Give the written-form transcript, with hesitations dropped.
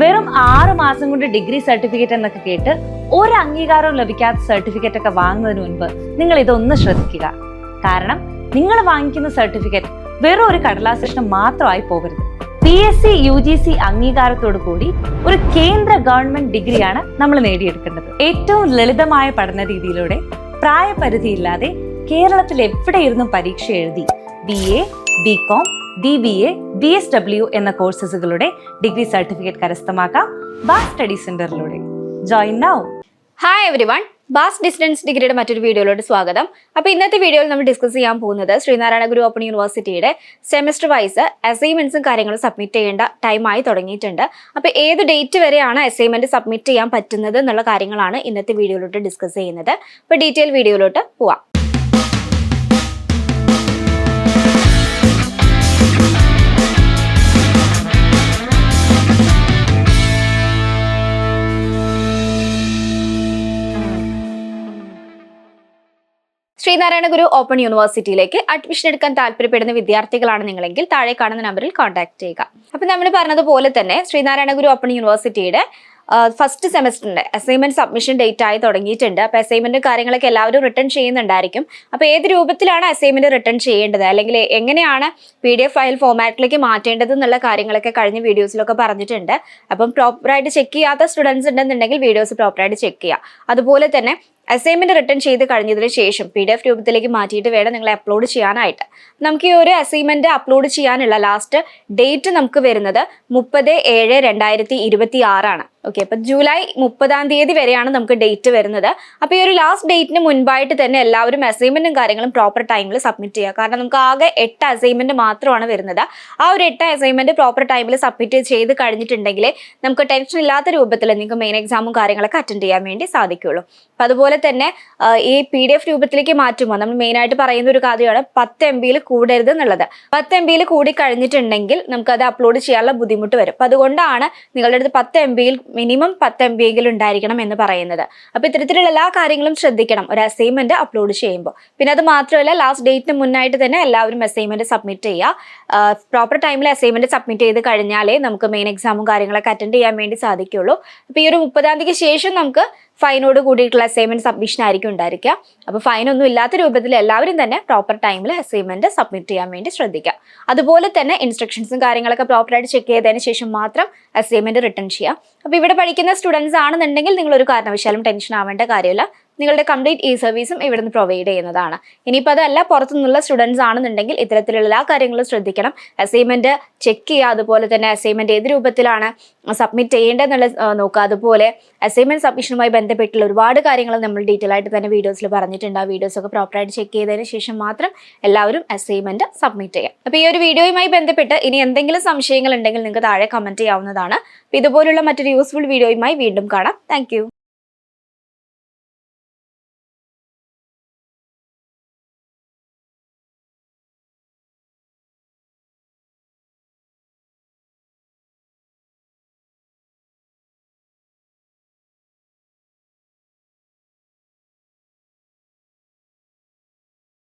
വെറും 6 മാസം കൊണ്ട് ഡിഗ്രി സർട്ടിഫിക്കറ്റ് എന്നൊക്കെ കേട്ട് ഒരു അംഗീകാരവും ലഭിക്കാത്ത സർട്ടിഫിക്കറ്റ് ഒക്കെ വാങ്ങുന്നതിന് മുൻപ് നിങ്ങൾ ഇതൊന്ന് ശ്രദ്ധിക്കുക. കാരണം നിങ്ങൾ വാങ്ങിക്കുന്ന സർട്ടിഫിക്കറ്റ് വെറും ഒരു കടലാസ് കഷ്ണം മാത്രമായി പോകരുത്. PSC UGC അംഗീകാരത്തോടു കൂടി ഒരു കേന്ദ്ര ഗവൺമെന്റ് ഡിഗ്രിയാണ് നമ്മൾ നേടിയെടുക്കേണ്ടത്. ഏറ്റവും ലളിതമായ പഠന രീതിയിലൂടെ പ്രായപരിധിയില്ലാതെ കേരളത്തിൽ എവിടെയിരുന്നും പരീക്ഷ എഴുതി BA, BCom, DBA, BSW എന്ന കോഴ്സുകളുടെ ഡിഗ്രി സർട്ടിഫിക്കറ്റ് കരസ്ഥമാക്കാം ബാസ് സ്റ്റഡി സെന്ററിലൂടെ. Join now. ഹായ് എവരിവൺ, ബാസ് ഡിസ്റ്റൻസ് ഡിഗ്രിയുടെ മറ്റൊരു വീഡിയോയിലോട്ട് സ്വാഗതം. അപ്പോൾ ഇന്നത്തെ വീഡിയോയിൽ നമ്മൾ ഡിസ്കസ് ചെയ്യാൻ പോകുന്നത് ശ്രീനാരായണ ഗുരു ഓപ്പൺ യൂണിവേഴ്സിറ്റിയുടെ സെമസ്റ്റർ വൈസ് അസൈൻമെന്റ്സും കാര്യങ്ങളും സബ്മിറ്റ് ചെയ്യേണ്ട ടൈമായി തുടങ്ങിയിട്ടുണ്ട്. അപ്പോൾ ഏത് ഡേറ്റ് വരെയാണ് അസൈൻമെന്റ് സബ്മിറ്റ് ചെയ്യാൻ പറ്റുന്നത് എന്നുള്ള കാര്യങ്ങളാണ് ഇന്നത്തെ വീഡിയോയിലോട്ട് ഡിസ്കസ് ചെയ്യുന്നത്. അപ്പോൾ ഡീറ്റെയിൽ വീഡിയോയിലോട്ട് പോവാം. ശ്രീനാരായണ ഗുരു ഓപ്പൺ യൂണിവേഴ്സിറ്റിയിലേക്ക് അഡ്മിഷൻ എടുക്കാൻ താല്പര്യപ്പെടുന്ന വിദ്യാർത്ഥികളാണ് നിങ്ങളെങ്കിൽ താഴെ കാണുന്ന നമ്പറിൽ കോൺടാക്ട് ചെയ്യുക. അപ്പം നമ്മൾ പറഞ്ഞതുപോലെ തന്നെ ശ്രീനാരായണ ഗുരു ഓപ്പൺ യൂണിവേഴ്സിറ്റിയുടെ ഫസ്റ്റ് സെമസ്റ്ററിന്റെ അസൈൻമെന്റ് സബ്മിഷൻ ഡേറ്റ് ആയി തുടങ്ങിയിട്ടുണ്ട്. അപ്പോൾ അസൈൻമെന്റ് കാര്യങ്ങളൊക്കെ എല്ലാവരും റിട്ടേൺ ചെയ്യുന്നുണ്ടായിരിക്കും. അപ്പോൾ ഏത് രൂപത്തിലാണ് അസൈൻമെന്റ് റിട്ടേൺ ചെയ്യേണ്ടത്, അല്ലെങ്കിൽ എങ്ങനെയാണ് PDF ഫയൽ ഫോമാറ്റിലേക്ക് മാറ്റേണ്ടത് എന്നുള്ള കാര്യങ്ങളൊക്കെ കഴിഞ്ഞ വീഡിയോസിലൊക്കെ പറഞ്ഞിട്ടുണ്ട്. അപ്പം പ്രോപ്പറായിട്ട് ചെക്ക് ചെയ്യാത്ത സ്റ്റുഡൻസ് ഉണ്ടെന്നുണ്ടെങ്കിൽ വീഡിയോസ് പ്രോപ്പറായിട്ട് ചെക്ക് ചെയ്യുക. അതുപോലെ തന്നെ അസൈൻമെന്റ് റിട്ടേൺ ചെയ്ത് കഴിഞ്ഞതിന് ശേഷം PDF രൂപത്തിലേക്ക് മാറ്റിയിട്ട് വേണം നിങ്ങൾ അപ്ലോഡ് ചെയ്യാനായിട്ട്. നമുക്ക് ഈ ഒരു അസൈൻമെന്റ് അപ്ലോഡ് ചെയ്യാനുള്ള ലാസ്റ്റ് ഡേറ്റ് നമുക്ക് വരുന്നത് 30/7/2026 ആണ്. ഓക്കെ, അപ്പൊ ജൂലൈ 30 വരെയാണ് നമുക്ക് ഡേറ്റ് വരുന്നത്. അപ്പൊ ഈ ഒരു ലാസ്റ്റ് ഡേറ്റിന് മുൻപായിട്ട് തന്നെ എല്ലാവരും അസൈൻമെന്റും കാര്യങ്ങളും പ്രോപ്പർ ടൈമിൽ സബ്മിറ്റ് ചെയ്യുക. കാരണം നമുക്ക് ആകെ 8 അസൈൻമെന്റ് മാത്രമാണ് വരുന്നത്. ആ ഒരു 8 അസൈൻമെന്റ് പ്രോപ്പർ ടൈമിൽ സബ്മിറ്റ് ചെയ്ത് കഴിഞ്ഞിട്ടുണ്ടെങ്കിൽ നമുക്ക് ടെൻഷൻ ഇല്ലാത്ത രൂപത്തിൽ നിങ്ങൾക്ക് മെയിൻ എക്സാമും കാര്യങ്ങളൊക്കെ അറ്റൻഡ് ചെയ്യാൻ വേണ്ടി സാധിക്കുള്ളൂ. അപ്പൊ അതുപോലെ തന്നെ ഈ PDF രൂപത്തിലേക്ക് മാറ്റുമ്പോൾ നമ്മൾ മെയിൻ ആയിട്ട് പറയുന്ന ഒരു കാര്യമാണ് 10 MB കൂടരുത് എന്നുള്ളത്. 10 MB കൂടി കഴിഞ്ഞിട്ടുണ്ടെങ്കിൽ നമുക്ക് അത് അപ്ലോഡ് ചെയ്യാനുള്ള ബുദ്ധിമുട്ട് വരും. അപ്പൊ അതുകൊണ്ടാണ് നിങ്ങളുടെ അടുത്ത് 10 MB മിനിമം 10 MB ഉണ്ടായിരിക്കണം എന്ന് പറയുന്നത്. അപ്പൊ ഇത്തരത്തിലുള്ള എല്ലാ കാര്യങ്ങളും ശ്രദ്ധിക്കണം ഒരു അസൈൻമെന്റ് അപ്ലോഡ് ചെയ്യുമ്പോൾ. പിന്നെ അത് മാത്രമല്ല, ലാസ്റ്റ് ഡേറ്റിന് മുന്നായിട്ട് തന്നെ എല്ലാവരും അസൈൻമെന്റ് സബ്മിറ്റ് ചെയ്യുക. പ്രോപ്പർ ടൈമിൽ അസൈൻമെന്റ് സബ്മിറ്റ് ചെയ്ത് കഴിഞ്ഞാലേ നമുക്ക് മെയിൻ എക്സാമും കാര്യങ്ങളൊക്കെ അറ്റൻഡ് ചെയ്യാൻ വേണ്ടി സാധിക്കുള്ളൂ. അപ്പൊ ഈ ഒരു 30 ശേഷം നമുക്ക് ഫൈനോട് കൂടിയിട്ടുള്ള അസൈൻമെന്റ് സബ്മിഷൻ ആയിരിക്കും ഉണ്ടായിരിക്കുക. അപ്പോൾ ഫൈനൊന്നും ഇല്ലാത്ത രൂപത്തിൽ എല്ലാവരും തന്നെ പ്രോപ്പർ ടൈമിൽ അസൈൻമെന്റ് സബ്മിറ്റ് ചെയ്യാൻ വേണ്ടി ശ്രദ്ധിക്കുക. അതുപോലെ തന്നെ ഇൻസ്ട്രക്ഷൻസും കാര്യങ്ങളൊക്കെ പ്രോപ്പറായിട്ട് ചെക്ക് ചെയ്തതിന് ശേഷം മാത്രം അസൈൻമെന്റ് റിട്ടേൺ ചെയ്യുക. അപ്പോൾ ഇവിടെ പഠിക്കുന്ന സ്റ്റുഡൻസ് ആണെന്നുണ്ടെങ്കിൽ നിങ്ങൾ ഒരു കാരണവശാലും ടെൻഷൻ ആവേണ്ട കാര്യമില്ല. നിങ്ങളുടെ കംപ്ലീറ്റ് സർവീസും ഇവിടുന്ന് പ്രൊവൈഡ് ചെയ്യുന്നതാണ്. ഇനിയിപ്പോൾ അതല്ല, പുറത്തുനിന്നുള്ള സ്റ്റുഡൻസ് ആണെന്നുണ്ടെങ്കിൽ ഇത്തരത്തിലുള്ള എല്ലാ കാര്യങ്ങളും ശ്രദ്ധിക്കണം. അസൈൻമെന്റ് ചെക്ക് ചെയ്യുക. അതുപോലെ തന്നെ അസൈൻമെന്റ് ഏത് രൂപത്തിലാണ് സബ്മിറ്റ് ചെയ്യേണ്ടതെന്നുള്ളത് നോക്കുക. അതുപോലെ അസൈൻമെന്റ് സബ്മിഷനുമായി ബന്ധപ്പെട്ടുള്ള ഒരുപാട് കാര്യങ്ങൾ നമ്മൾ ഡീറ്റെയിൽ ആയിട്ട് തന്നെ വീഡിയോസിൽ പറഞ്ഞിട്ടുണ്ട്. ആ വീഡിയോസൊക്കെ പ്രോപ്പറായിട്ട് ചെക്ക് ചെയ്തതിന് ശേഷം മാത്രം എല്ലാവരും അസൈൻമെന്റ് സബ്മിറ്റ് ചെയ്യാം. അപ്പോൾ ഈ ഒരു വീഡിയോയുമായി ബന്ധപ്പെട്ട് ഇനി എന്തെങ്കിലും സംശയങ്ങൾ ഉണ്ടെങ്കിൽ നിങ്ങൾക്ക് താഴെ കമന്റ് ചെയ്യാവുന്നതാണ്. ഇതുപോലുള്ള മറ്റൊരു യൂസ്ഫുൾ വീഡിയോയുമായി വീണ്ടും കാണാം. താങ്ക്